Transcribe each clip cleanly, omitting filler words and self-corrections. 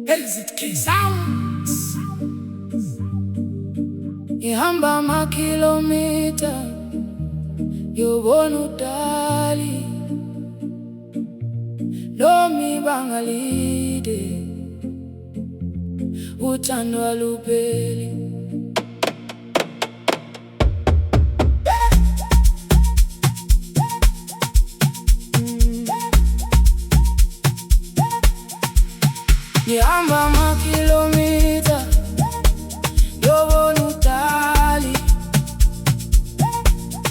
Exit Sounds. Ihamba makilomita yobona udali lomi bangalide uthando alupheli. Ihamba makilomita yobona udali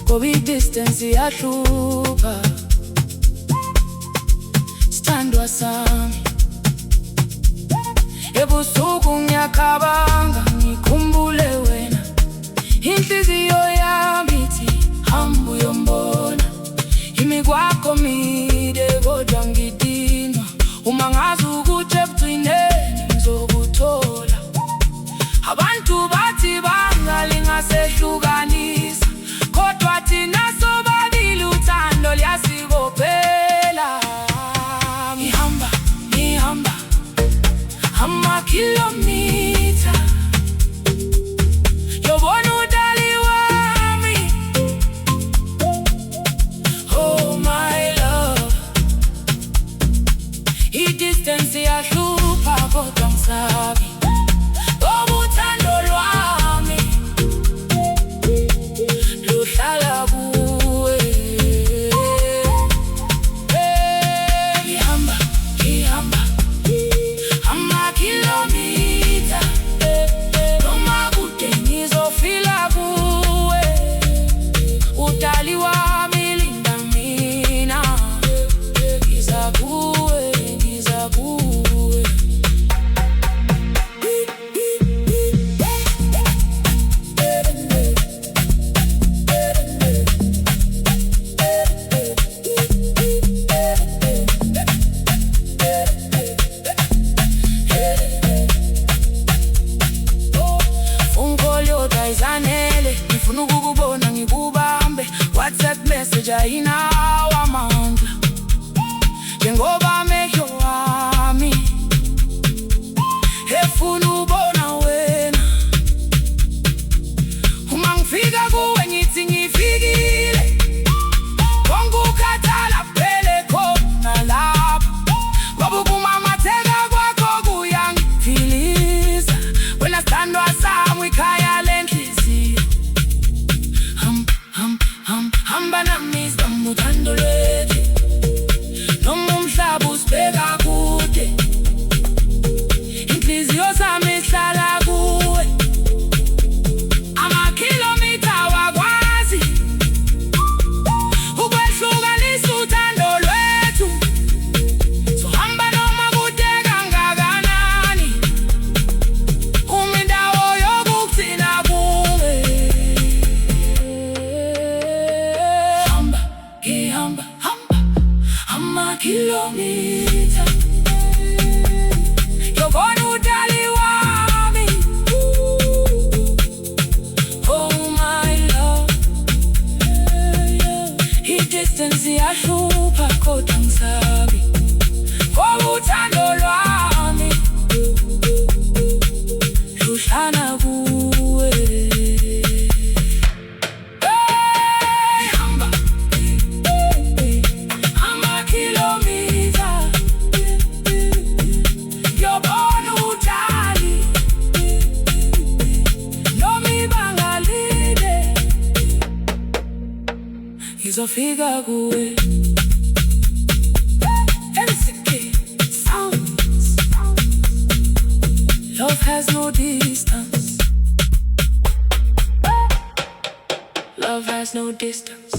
ngoba i-distance iyahlupha sithandwa sami. Ebusuku ngiyakhabanga ngikhumbule wena, inhliziyo yami ithi hamba uyombona. Imi kwakho mide kodwa ngidinwa, uma ngazi ukuthi ebugcineni ngizokuthola. Abantu bathi bangalingahlukanisa, kodwa thina sobabili uthando liyasibophela. Ngihamba amakilomita yobona udali wami. Oh my love, i-distance iyahlupha kodwa ngisabi ngoba uthando lwami luhlala kuwe. Ngihamba amakilomita noma kude ngizofila kuwe. Udali wami linda mina, ngiza kuwe. Ngifuna ukukubona ngikubambe, WhatsApp message ayinawo amandla njengoba amehlo wami efuna ubona wena. Uma ngifika kuwe ngithi ngifikile, konke ukhathala kuphele khona lapho, ngoba ukumamatheka kwakho kuyangiphilisa. Wena sithandwa sami, ikhaya lenhliziyo. Hamba nami sibambe uthando lwethu, noma umhlaba usibheka kude, inhliziyo zami ihlala kuwe. Amakilomita awakwazi ukwehlukanisa uthando lwethu. Sohamba noma kude kangakanani, uma indawo yokugcina kuwe. Ngihamba amakilomita yobona udali wami. Oh my love, i-distance iyahlupha kodwa ngisabi ngoba uthando lwami luhlala kuwe. Ngizofika kuwe. Exit Sounds. Love has no distance. Love has no distance.